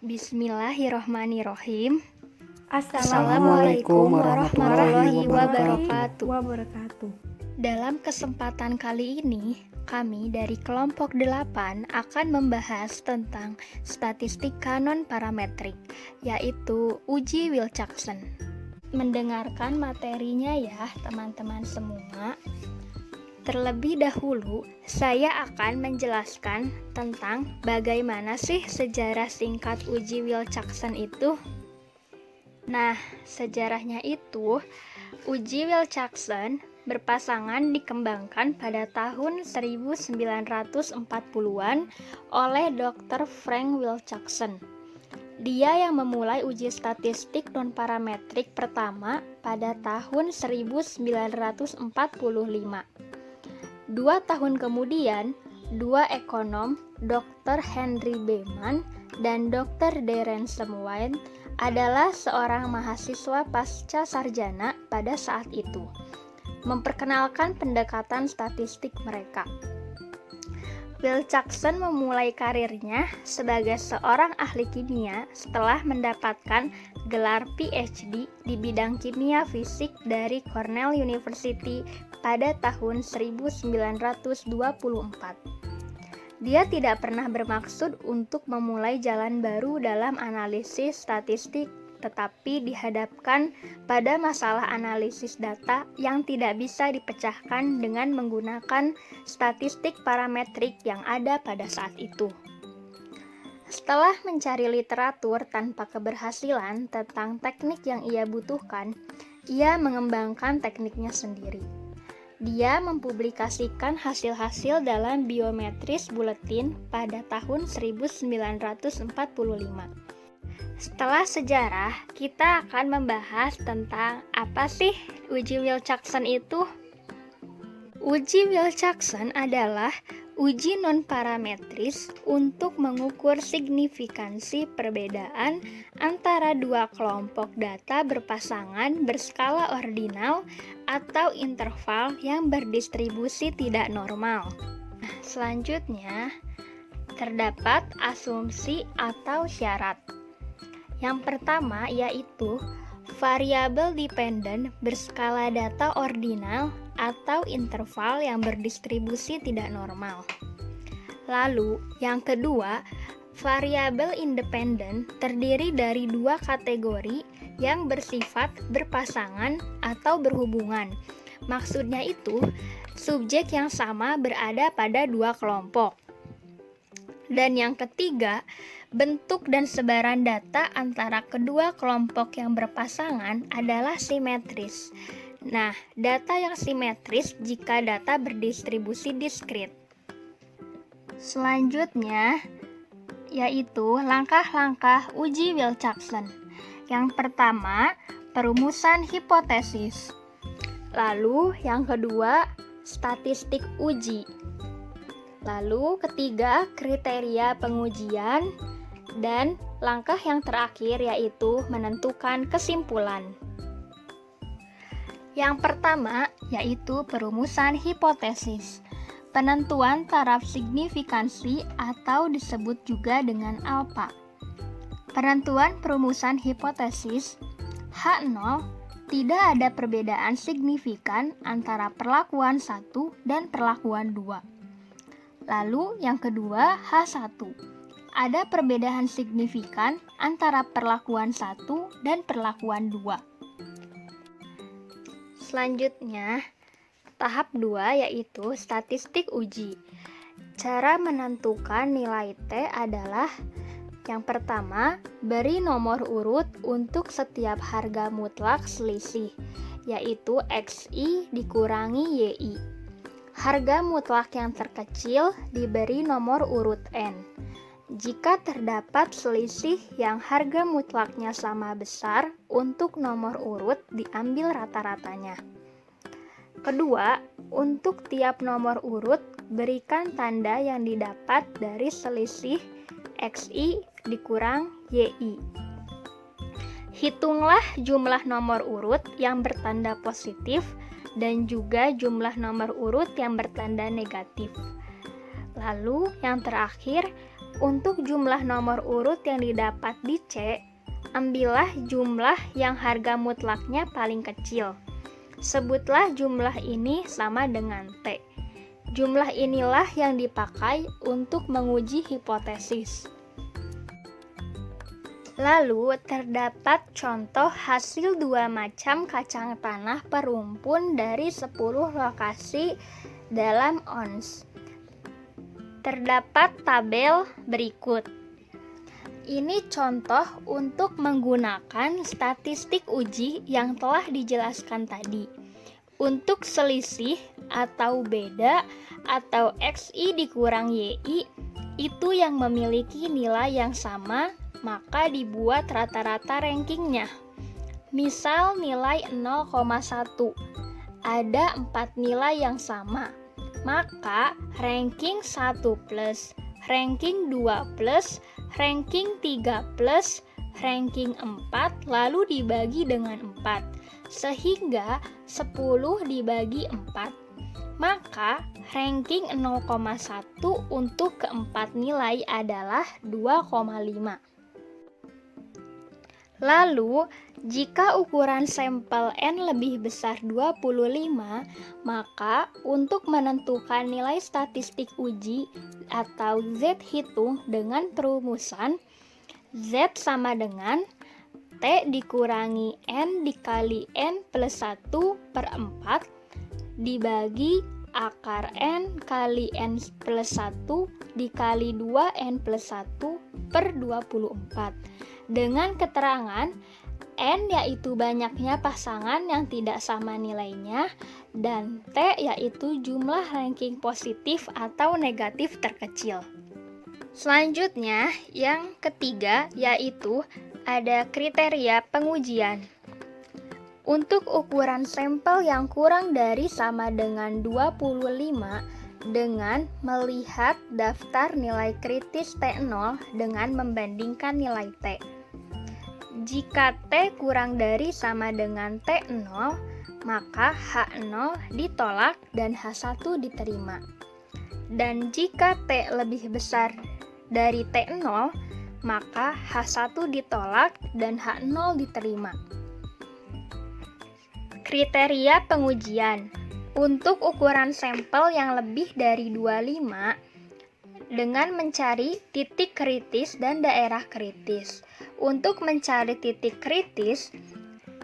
Bismillahirrohmanirrohim. Assalamualaikum warahmatullahi wabarakatuh. Dalam kesempatan kali ini, kami dari kelompok 8 akan membahas tentang statistik kanon parametrik, yaitu uji Wilczekson. Mendengarkan materinya ya teman-teman semua. Terlebih dahulu, saya akan menjelaskan tentang bagaimana sih sejarah singkat uji Wilczekson itu. Nah, sejarahnya itu, uji Wilczekson berpasangan dikembangkan pada tahun 1940-an oleh Dr. Frank Wilczekson. Dia yang memulai uji statistik non-parametrik pertama pada tahun 1945. 2 tahun kemudian, dua ekonom, Dr. Henry Beeman dan Dr. Darren Semwine, adalah seorang mahasiswa pasca sarjana pada saat itu, memperkenalkan pendekatan statistik mereka. Wilczekson memulai karirnya sebagai seorang ahli kimia setelah mendapatkan gelar PhD di bidang kimia fisik dari Cornell University pada tahun 1924. Dia tidak pernah bermaksud untuk memulai jalan baru dalam analisis statistik, tetapi dihadapkan pada masalah analisis data yang tidak bisa dipecahkan dengan menggunakan statistik parametrik yang ada pada saat itu. Setelah mencari literatur tanpa keberhasilan tentang teknik yang ia butuhkan, ia mengembangkan tekniknya sendiri. Dia mempublikasikan hasil-hasil dalam Biometris Bulletin pada tahun 1945. Setelah sejarah, kita akan membahas tentang apa sih uji Wilczekson itu. Uji Wilczekson adalah uji non-parametris untuk mengukur signifikansi perbedaan antara dua kelompok data berpasangan berskala ordinal atau interval yang berdistribusi tidak normal. Selanjutnya, terdapat asumsi atau syarat. Yang pertama yaitu variabel dependent berskala data ordinal atau interval yang berdistribusi tidak normal. Lalu, yang kedua, variabel independent terdiri dari dua kategori yang bersifat berpasangan atau berhubungan. Maksudnya itu, subjek yang sama berada pada dua kelompok. Dan yang ketiga, bentuk dan sebaran data antara kedua kelompok yang berpasangan adalah simetris. Nah, data yang simetris jika data berdistribusi diskrit. Selanjutnya, yaitu langkah-langkah uji Wilczekson. Yang pertama, perumusan hipotesis. Lalu, yang kedua, statistik uji. Lalu, ketiga, kriteria pengujian. Dan langkah yang terakhir yaitu menentukan kesimpulan. Yang pertama yaitu perumusan hipotesis. Penentuan taraf signifikansi atau disebut juga dengan alfa. Penentuan perumusan hipotesis H0, tidak ada perbedaan signifikan antara perlakuan 1 dan perlakuan 2. Lalu yang kedua H1. Ada perbedaan signifikan antara perlakuan 1 dan perlakuan 2. Selanjutnya, tahap 2 yaitu statistik uji. Cara menentukan nilai T adalah yang pertama, beri nomor urut untuk setiap harga mutlak selisih, yaitu XI dikurangi YI. Harga mutlak yang terkecil diberi nomor urut N. Jika terdapat selisih yang harga mutlaknya sama besar, untuk nomor urut diambil rata-ratanya. Kedua, untuk tiap nomor urut, berikan tanda yang didapat dari selisih XI dikurang YI. Hitunglah jumlah nomor urut yang bertanda positif dan juga jumlah nomor urut yang bertanda negatif. Lalu, yang terakhir, Untuk jumlah nomor urut yang didapat di C, ambillah jumlah yang harga mutlaknya paling kecil. Sebutlah jumlah ini sama dengan T. Jumlah inilah yang dipakai untuk menguji hipotesis. Lalu, terdapat contoh hasil 2 macam kacang tanah perumpun dari 10 lokasi dalam ONS. Terdapat tabel berikut. Ini contoh untuk menggunakan statistik uji yang telah dijelaskan tadi. Untuk selisih atau beda atau XI dikurang YI itu yang memiliki nilai yang sama, maka dibuat rata-rata rankingnya. Misal nilai 0,1. Ada 4 nilai yang sama. Maka ranking 1 plus, ranking 2 plus, ranking 3 plus, ranking 4 lalu dibagi dengan 4. Sehingga 10 dibagi 4. Maka ranking 0,1 untuk keempat nilai adalah 2,5. Lalu, jika ukuran sampel N lebih besar 25, maka untuk menentukan nilai statistik uji atau Z hitung dengan perumusan Z sama dengan T dikurangi N dikali N plus 1 per 4 dibagi akar N kali N plus 1 dikali 2 N plus 1 per 24. Dengan keterangan N yaitu banyaknya pasangan yang tidak sama nilainya, dan T yaitu jumlah ranking positif atau negatif terkecil. Selanjutnya, yang ketiga yaitu ada kriteria pengujian. Untuk ukuran sampel yang kurang dari sama dengan 25 dengan melihat daftar nilai kritis T0 dengan membandingkan nilai T. Jika T kurang dari sama dengan T0, maka H0 ditolak dan H1 diterima. Dan jika T lebih besar dari T0, maka H1 ditolak dan H0 diterima. Kriteria pengujian. Untuk ukuran sampel yang lebih dari 25, dengan mencari titik kritis dan daerah kritis. Untuk mencari titik kritis,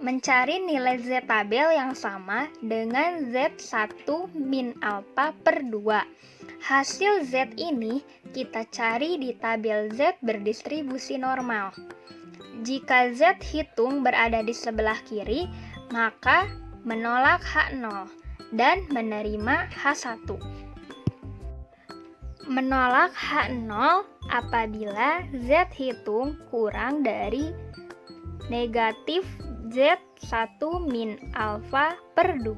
mencari nilai Z tabel yang sama dengan Z1 min alfa per 2. Hasil Z ini kita cari di tabel Z berdistribusi normal. Jika Z hitung berada di sebelah kiri, maka menolak H0 dan menerima H1. Menolak H0 apabila Z hitung kurang dari negatif Z1 min alfa per 2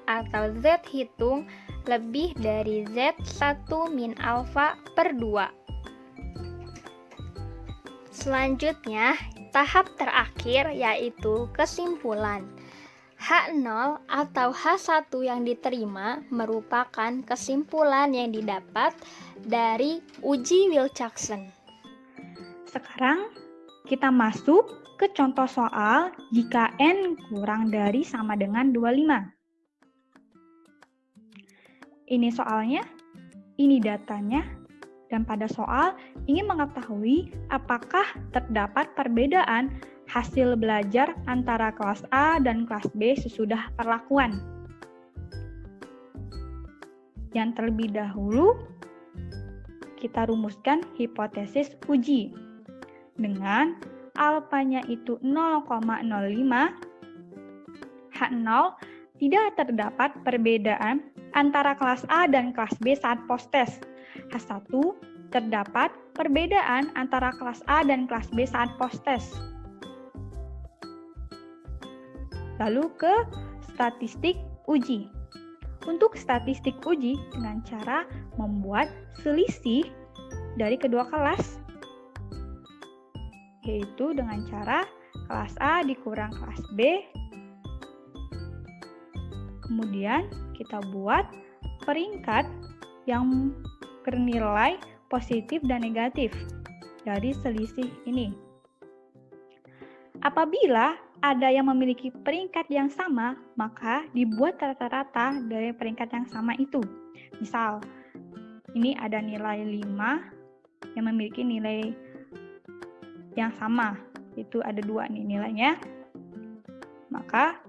atau Z hitung lebih dari Z1 min alfa per 2. Selanjutnya, tahap terakhir yaitu kesimpulan. H0 atau H1 yang diterima merupakan kesimpulan yang didapat dari uji Wilcoxon. Sekarang kita masuk ke contoh soal jika N kurang dari sama dengan 25. Ini soalnya, ini datanya, dan pada soal ingin mengetahui apakah terdapat perbedaan hasil belajar antara kelas A dan kelas B sesudah perlakuan. Yang terlebih dahulu, kita rumuskan hipotesis uji. Dengan alfanya itu 0,05, H0 tidak terdapat perbedaan antara kelas A dan kelas B saat post-test. H1 terdapat perbedaan antara kelas A dan kelas B saat post-test. Lalu ke statistik uji. Untuk statistik uji dengan cara membuat selisih dari kedua kelas, yaitu dengan cara kelas A dikurang kelas B. Kemudian kita buat peringkat yang bernilai positif dan negatif dari selisih ini. Apabila ada yang memiliki peringkat yang sama, maka dibuat rata-rata dari peringkat yang sama itu. Misal, ini ada nilai 5 yang memiliki nilai yang sama. Itu ada 2 nih nilainya. Maka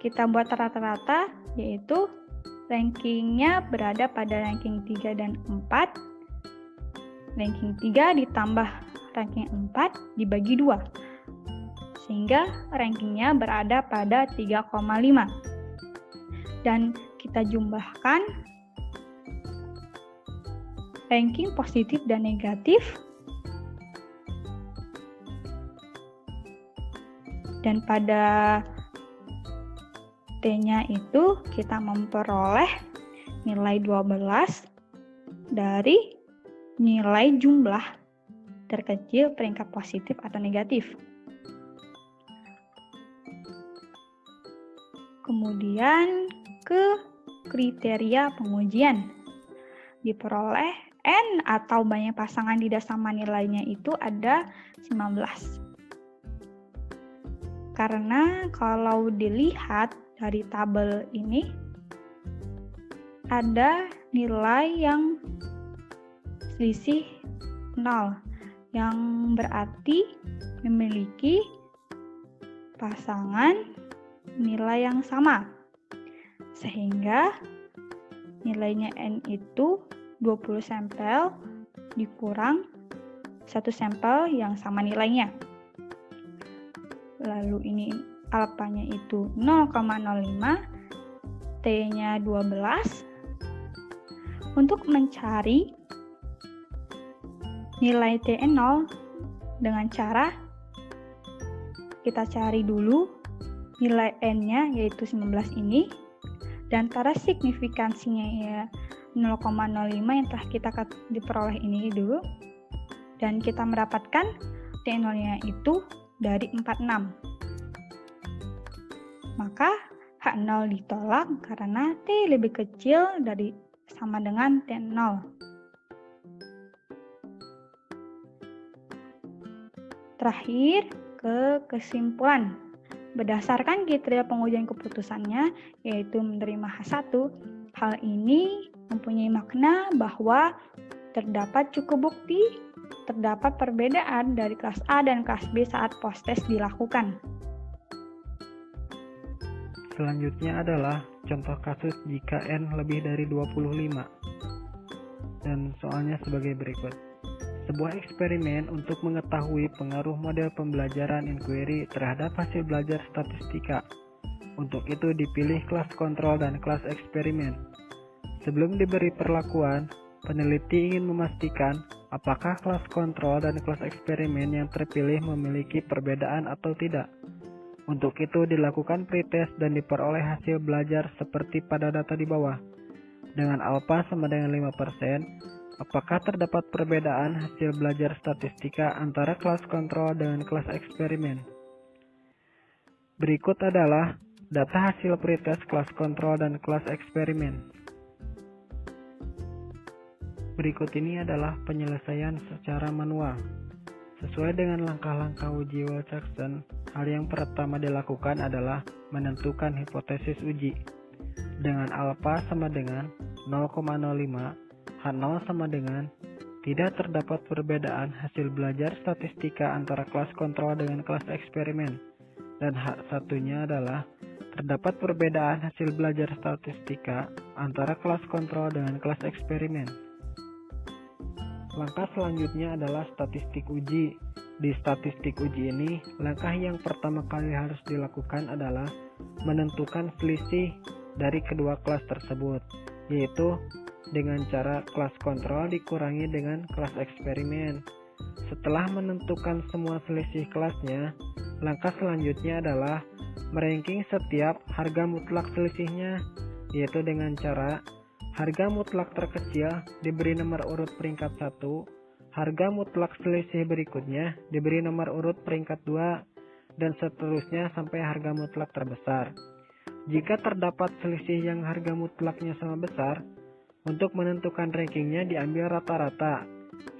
kita buat rata-rata, yaitu rankingnya berada pada ranking 3 dan 4. Ranking 3 ditambah ranking 4 dibagi 2. Sehingga rankingnya berada pada 3,5. Dan kita jumlahkan ranking positif dan negatif. Dan pada T-nya itu kita memperoleh nilai 12 dari nilai jumlah terkecil peringkat positif atau negatif. Kemudian ke kriteria pengujian. Diperoleh N atau banyak pasangan tidak sama nilainya itu ada 19. Karena kalau dilihat dari tabel ini, ada nilai yang selisih 0, yang berarti memiliki pasangan nilai yang sama. Sehingga nilainya N itu 20 sampel dikurang 1 sampel yang sama nilainya. Lalu ini alfanya itu 0,05, T-nya 12. Untuk mencari nilai T0 dengan cara kita cari dulu nilai N-nya yaitu 19 ini, dan antara signifikansinya ya 0,05 yang telah kita diperoleh ini dulu, dan kita mendapatkan T0-nya itu dari 46. Maka H0 ditolak karena T lebih kecil dari sama dengan T0. Terakhir, ke kesimpulan. Berdasarkan kriteria pengujian keputusannya, yaitu menerima H1, hal ini mempunyai makna bahwa terdapat cukup bukti terdapat perbedaan dari kelas A dan kelas B saat post-test dilakukan. Selanjutnya adalah contoh kasus jika N lebih dari 25. Dan soalnya sebagai berikut. Sebuah eksperimen untuk mengetahui pengaruh model pembelajaran inquiry terhadap hasil belajar statistika. Untuk itu dipilih kelas kontrol dan kelas eksperimen. Sebelum diberi perlakuan, peneliti ingin memastikan apakah kelas kontrol dan kelas eksperimen yang terpilih memiliki perbedaan atau tidak. Untuk itu dilakukan pretest dan diperoleh hasil belajar seperti pada data di bawah. Dengan alfa sama dengan 5%, apakah terdapat perbedaan hasil belajar statistika antara kelas kontrol dengan kelas eksperimen? Berikut adalah data hasil pretest kelas kontrol dan kelas eksperimen. Berikut ini adalah penyelesaian secara manual. Sesuai dengan langkah-langkah uji Wilcoxon, hal yang pertama dilakukan adalah menentukan hipotesis uji. Dengan alfa sama dengan 0,05, H0 sama dengan tidak terdapat perbedaan hasil belajar statistika antara kelas kontrol dengan kelas eksperimen. Dan H1-nya adalah terdapat perbedaan hasil belajar statistika antara kelas kontrol dengan kelas eksperimen. Langkah selanjutnya adalah statistik uji. Di statistik uji ini, langkah yang pertama kali harus dilakukan adalah menentukan selisih dari kedua kelas tersebut, yaitu dengan cara kelas kontrol dikurangi dengan kelas eksperimen. Setelah menentukan semua selisih kelasnya, langkah selanjutnya adalah meranking setiap harga mutlak selisihnya, yaitu dengan cara harga mutlak terkecil diberi nomor urut peringkat 1, harga mutlak selisih berikutnya diberi nomor urut peringkat 2, dan seterusnya sampai harga mutlak terbesar. Jika terdapat selisih yang harga mutlaknya sama besar, Untuk menentukan rankingnya diambil rata-rata.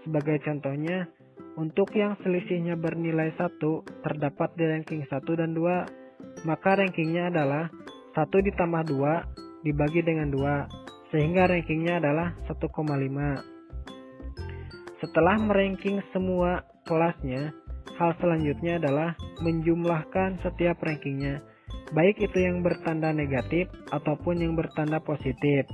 Sebagai contohnya, untuk yang selisihnya bernilai 1 terdapat di ranking 1 dan 2, maka rankingnya adalah 1 ditambah 2 dibagi dengan 2, sehingga rankingnya adalah 1,5. Setelah meranking semua kelasnya, hal selanjutnya adalah menjumlahkan setiap rankingnya, baik itu yang bertanda negatif ataupun yang bertanda positif.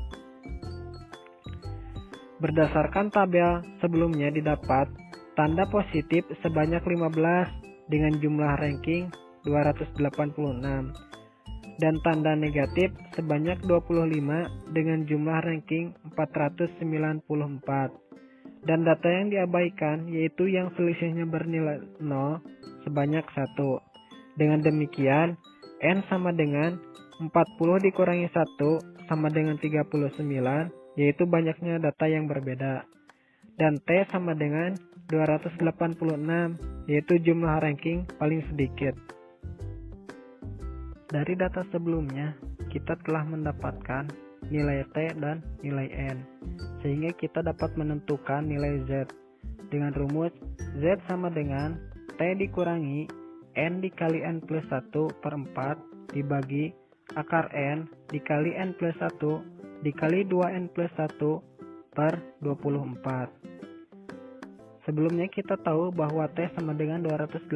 Berdasarkan tabel sebelumnya didapat tanda positif sebanyak 15 dengan jumlah ranking 286 dan tanda negatif sebanyak 25 dengan jumlah ranking 494. Dan data yang diabaikan yaitu yang selisihnya bernilai 0 sebanyak 1. Dengan demikian, N sama dengan 40 dikurangi 1 sama dengan 39, yaitu banyaknya data yang berbeda. Dan T sama dengan 286, yaitu jumlah ranking paling sedikit. Dari data sebelumnya, kita telah mendapatkan nilai T dan nilai N, sehingga kita dapat menentukan nilai Z dengan rumus Z sama dengan T dikurangi N dikali N plus 1 per 4 dibagi akar N dikali N plus 1 dikali 2N plus 1 per 24. Sebelumnya kita tahu bahwa T sama dengan 286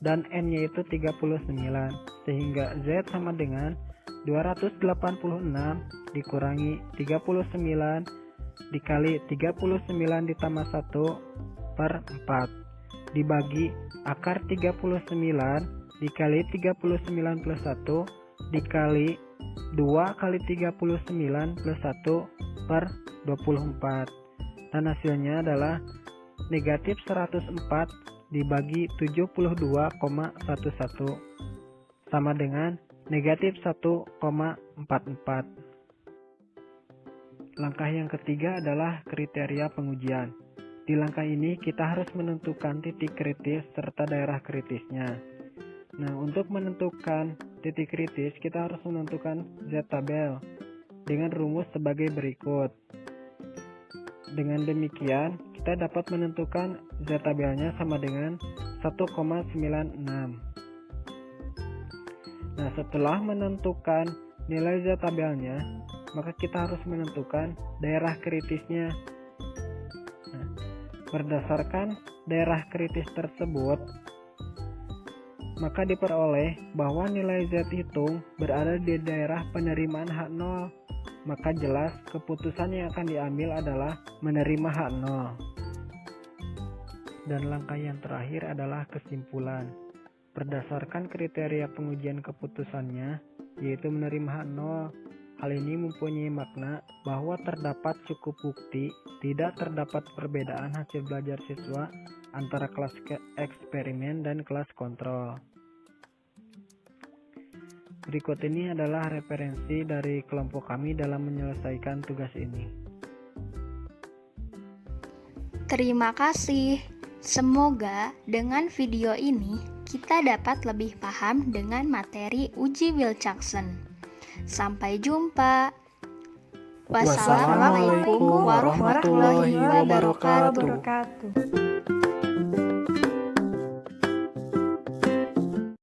dan N-nya itu 39, sehingga Z sama dengan 286 dikurangi 39 dikali 39 ditambah 1 per 4 dibagi akar 39 dikali 39 plus 1 dikali 2 kali 39 plus 1 per 24, dan hasilnya adalah negatif 104 dibagi 72,11 sama dengan negatif 1,44. Langkah yang ketiga adalah kriteria pengujian. Di langkah ini kita harus menentukan titik kritis serta daerah kritisnya. Nah, untuk menentukan titik kritis kita harus menentukan Z-tabel dengan rumus sebagai berikut. Dengan demikian, kita dapat menentukan Z-tabelnya sama dengan 1,96. Nah, setelah menentukan nilai Z-tabelnya, maka kita harus menentukan daerah kritisnya. Nah, berdasarkan daerah kritis tersebut, maka diperoleh bahwa nilai Z hitung berada di daerah penerimaan H0. Maka jelas keputusan yang akan diambil adalah menerima H0. Dan langkah yang terakhir adalah kesimpulan. Berdasarkan kriteria pengujian keputusannya, yaitu menerima H0, hal ini mempunyai makna bahwa terdapat cukup bukti tidak terdapat perbedaan hasil belajar siswa antara kelas eksperimen dan kelas kontrol. Berikut ini adalah referensi dari kelompok kami dalam menyelesaikan tugas ini. Terima kasih. Semoga dengan video ini kita dapat lebih paham dengan materi uji Wilczekson. Sampai jumpa. Wassalamualaikum warahmatullahi wabarakatuh.